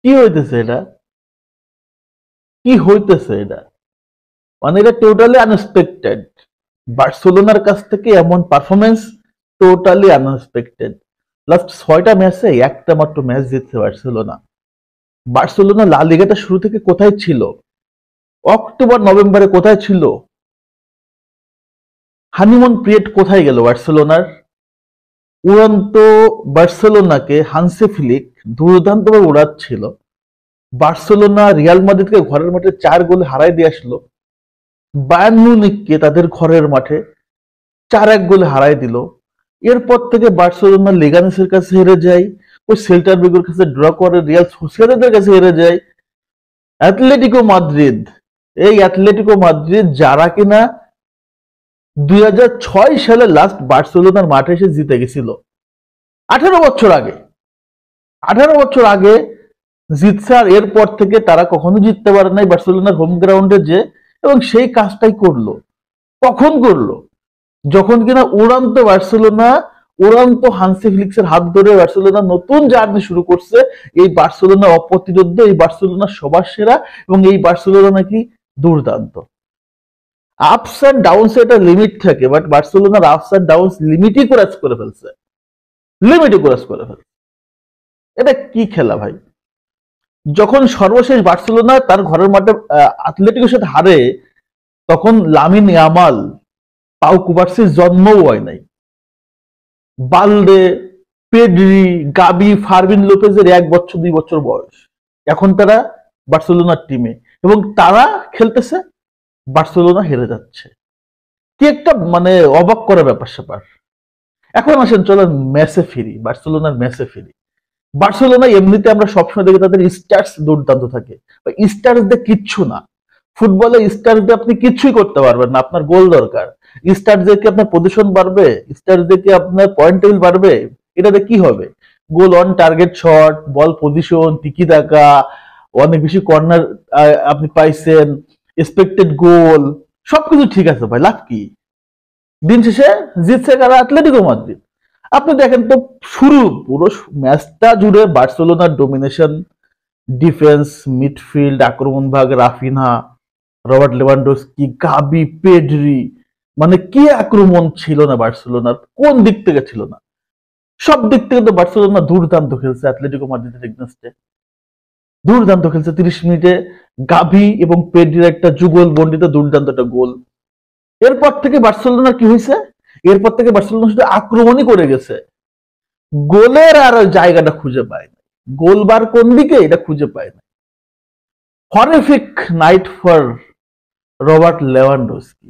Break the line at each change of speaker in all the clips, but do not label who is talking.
কি হইতেছে এটা? কি হইতেছে এটা? মানে এটা টোটালি আনএক্সপেক্টেড। বার্সেলোনার কাছ থেকে এমন পারফরমেন্স টোটালি আনএক্সপেক্টেড। লাস্ট 6টা ম্যাচে একটা মাত্র ম্যাচ জিতছে বার্সেলোনা। বার্সেলোনা লা লিগাটা শুরু থেকে কোথায় ছিল? অক্টোবর নভেম্বরে কোথায় ছিল? হানিমুন পিরিয়ড কোথায় গেল বার্সেলোনার? উড়ন্ত বার্সেলোনাকে হানসি ফ্লিক দুর্দান্তভাবে উড়াচ্ছিল। বার্সেলোনা রিয়াল মাদ্রিদকে ঘরের মাঠে 4 গোলে হারায় দিয়ে আসলো। বায়ার্ন মিউনিখকে তাদের ঘরের মাঠে 4-1 গোলে হারায় দিল। এরপর থেকে বার্সেলোনা লেগানেসের কাছে হেরে যায়, ওই সেল্টা ভিগোর কাছে ড্র করে, রিয়াল সোসিয়েদাদের কাছে হেরে যায়। অ্যাটলেটিকো মাদ্রিদ, এই অ্যাটলেটিকো মাদ্রিদ যারা কিনা 2006 সালে লাস্ট বার্সেলোনার মাঠে এসে জিতে গেছিল, 18 বছর আগে, 18 বছর আগে জিতছে। আর এরপর থেকে তারা কখনো জিততে পারে নাই বার্সেলোনার হোম গ্রাউন্ডে যে, এবং সেই কাজটাই করলো। কখন করলো? যখন কিনা উড়ান্ত বার্সেলোনা, উড়ান্ত হানসি ফ্লিক্সের হাত ধরে বার্সেলোনা নতুন জার্নি শুরু করছে। এই বার্সেলোনা অপ্রতিরোধ্য, এই বার্সেলোনা সবার সেরা, এবং এই বার্সেলোনা নাকি দুর্দান্ত। আপস অ্যান্ড ডাউনস একটা লিমিট থাকে, বাট বার্সেলোনার আপস অ্যান্ড ডাউনস লিমিটই ক্রস করে ফেলছে, লিমিটই ক্রস করে ফেলছে। এটা কি খেলা ভাই? যখন সর্বশেষ বার্সেলোনা তার ঘরের মাঠে আথলেটিকের সাথে হারে, তখন লামিন ইয়ামাল, পাউ কুবার্সির জন্মও হয় নাই। বালদে, পেড্রি, গাবি, ফারবিন লোপেজের 1 বছর 2 বছর বয়স। এখন তারা বার্সেলোনার টিমে, এবং তারা খেলতেছে, বার্সেলোনা হেরে যাচ্ছে। কি একটা মানে অবাক করা ব্যাপার স্যাপার। এখন আসেন চলেন ম্যাচে ফিরি, বার্সেলোনার ম্যাচে ফিরি। বার্সেলোনা এমনিতে আমরা সবসময় দেখি তাদের স্টার্স দুর্দান্ত থাকে, স্টার্স দিয়ে কিচ্ছু না। ফুটবলে স্টার্স দিয়ে আপনি কিচ্ছুই করতে পারবেন না, আপনার গোল দরকার। স্টার্স দিয়ে কি আপনার পজিশন বাড়বে? স্টার্স দিয়ে কি আপনার পয়েন্ট টেবিল বাড়বে? এটাতে কি হবে? Goal on target shot, ball possession, tiki taka, অনেক বেশি কর্নার আপনি পাইছেন, এক্সপেক্টেড গোল, সবকিছু ঠিক আছে ভাই, লাভ কি? দিন শেষে জিতছে কারা? Atletico Madrid. আপনি দেখেন তো, শুরু পুরো ম্যাচটা জুড়ে বার্সেলোনার ডোমিনেশন, ডিফেন্স, মিডফিল্ড, আক্রমণ ভাগ, রাফিনহা, রবার্ট লেভানডস্কি, গাবি, পেড্রি, মানে কি আক্রমণ ছিল না বার্সেলোনার, কোন দিক থেকে ছিল না? সব দিক থেকে তো বার্সেলোনা দুর্দান্ত খেলছে অ্যাটলেটিকো মাদ্রিদের এগেইনস্টে, দুর্দান্ত খেলছে। 30 মিনিটে গাভি এবং পেড্রির একটা যুগল বন্ডিত দুর্দান্ত একটা গোল। এরপর থেকে বার্সেলোনার কি হয়েছে? এরপর থেকে বার্সেলোনা শুধু আক্রমণই করে গেছে, গোলের আর ওই জায়গাটা খুঁজে পায় না। গোল বার কোন দিকে এটা খুঁজে পায় না। Horrific night for Robert Lewandowski.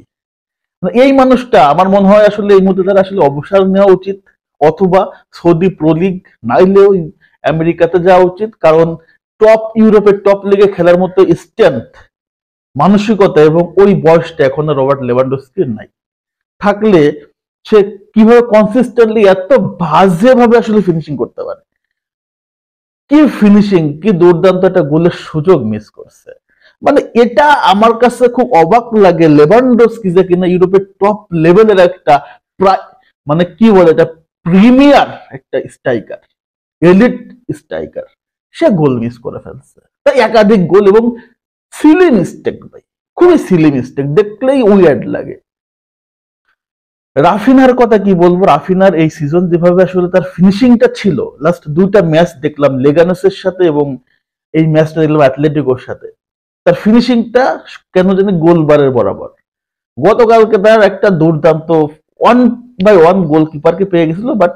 এই মানুষটা আমার মনে হয় আসলে এই মুহূর্তে তার আসলে অবসর নেওয়া উচিত, অথবা সৌদি প্রো লিগ নাইলেও আমেরিকাতে যাওয়া উচিত। কারণ টপ ইউরোপের টপ লিগে খেলার মতো স্ট্রেংথ, মানসিকতা এবং ওই বয়সটা এখন রবার্ট লেভানডস্কির নাই। থাকলে সে কিভাবে কনসিস্টেন্টলি এত বাজে ভাবে আসলে ফিনিশিং করতে পারে? কি ফিনিশিং, কি দুর্দান্ত একটা গোলের সুযোগ মিস করছে। মানে এটা আমার কাছে খুব অবাক লাগে, লেভানডস্কি যে কিনা ইউরোপের টপ লেভেলের একটা প্রায়, মানে কি বলে এটা, প্রিমিয়ার একটা স্ট্রাইকার, এলিট স্ট্রাইকার, সে গোল মিস করে ফেলছে। তাই একাধিক গোল, এবং সিলি মিস্টেক ভাই, খুবই সিলি মিস্টেক, দেখলেই উইয়ার্ড লাগে। রাফিনার কথা কি বলবো? রাফিনার এই সিজন যেভাবে আসলে তার ফিনিশিংটা ছিল, লাস্ট 2টা ম্যাচ দেখলাম লেগানসের সাথে, এবং এই ম্যাচটা দেখলাম অ্যাটলেটিকোর সাথে, তার ফিনিশিংটা কেন জানি গোলবারের বরাবর। গতকালকে তার একটা দুর্দান্ত 1-1 গোলকিপারকে পেয়ে গেছিল, বাট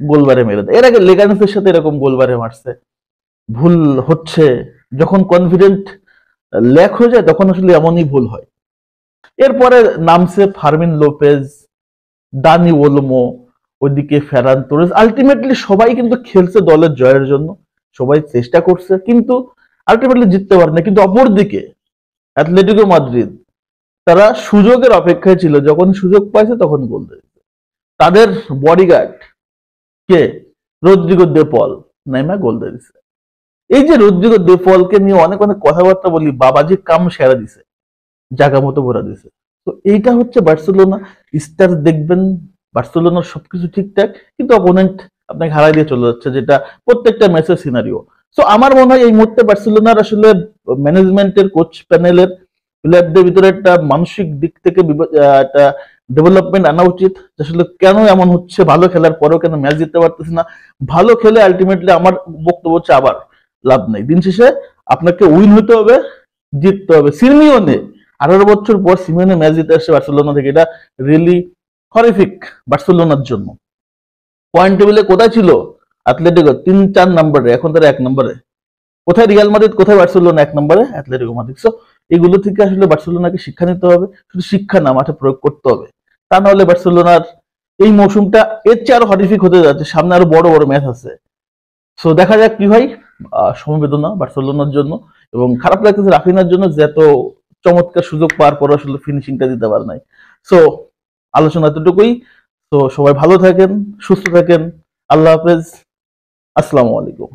গোলবারে মেরে দেয়। এর আগে লেগানসের সাথে এরকম গোলবারে মারছে। ভুল হচ্ছে, যখন কনফিডেন্ট ল্যাক হয়ে যায় তখন আসলে এমনই ভুল হয়। এরপরে নামছে ফার্মিন লোপেজ, দানি ওলমো, ওইদিকে ফেরান তোরেস। আলটিমেটলি সবাই কিন্তু খেলছে দলের জয়ের জন্য, সবাই চেষ্টা করছে, কিন্তু আলটিমেটলি জিততে পারে না। কিন্তু অপরদিকে অ্যাটলেটিকো মাদ্রিদ, তারা সুযোগের অপেক্ষায় ছিল, যখন সুযোগ পাইছে তখন গোল দিয়েছে। তাদের বডিগার্ড কে? রদ্রিগো দে পল, নাইমা গোল দিয়েছে। এই যে রদ্রিগো দে পলকে নিয়ে অনেক অনেক কথাবার্তা বলি, বাবাজি কাম সেরা দিছে, জায়গা মতো ভরা দিছে। তো এইটা হচ্ছে বার্সেলোনা। স্টার দেখবেন বার্সেলোনার সবকিছু ঠিকঠাক, কিন্তু অপোনেন্ট আপনাকে হারাই দিয়ে চলে যাচ্ছে, যেটা প্রত্যেকটা ম্যাচের সিনারিও। সো আমার মনে হয় এই মুহূর্তে বার্সেলোনার আসলে ম্যানেজমেন্টের, কোচ প্যানেলের, প্লেয়ারদের ভিতরে একটা মানসিক দিক থেকে একটা ডেভেলপমেন্ট আনা উচিত। আসলে কেন এমন হচ্ছে, ভালো খেলার পরেও কেন ম্যাচ জিততে পারতেছে না। ভালো খেলে আলটিমেটলি আমার বক্তব্য হচ্ছে আবার লাভ নেই। দিন শেষে আপনাকে উইন হতে হবে, জিততে হবে। সিমিওনে 18 বছর পর সিমিওনে ম্যাচ জিতে আসছে বার্সেলোনা থেকে, এটা রিয়েলি হরিফিক বার্সেলোনার জন্য। পয়েন্ট টেবিলে কোথায় ছিল অ্যাথলেটিকো? 3-4 নম্বরে, এখন তারা 1 নম্বরে। কোথায় রিয়াল মাদ্রিদ, কোথায় বার্সেলোনা? 1 নম্বরে অ্যাথলেটিকো মাদ্রিদ। সো এগুলো থেকে আসলে বার্সেলোনাকে শিক্ষা নিতে হবে, শুধু শিক্ষা না, মাঠে প্রয়োগ করতে হবে। তা না হলে বার্সেলোনার এই মৌসুমটা এর চেয়ে আরো হরিফিক হতে যাচ্ছে, সামনে আরো বড় বড় ম্যাচ আছে। সো দেখা যাক কি হয়। সমবেদনা বার্সেলোনার জন্য, এবং খারাপ লাগতেছে রাফিনার জন্য, যে এত চমৎকার সুযোগ পাওয়ার পর আসলে ফিনিশিংটা দিতে পারে নাই। সো আলোচনা এতটুকুই। তো সবাই ভালো থাকেন, সুস্থ থাকেন। আল্লাহ হাফেজ, আসসালামু আলাইকুম।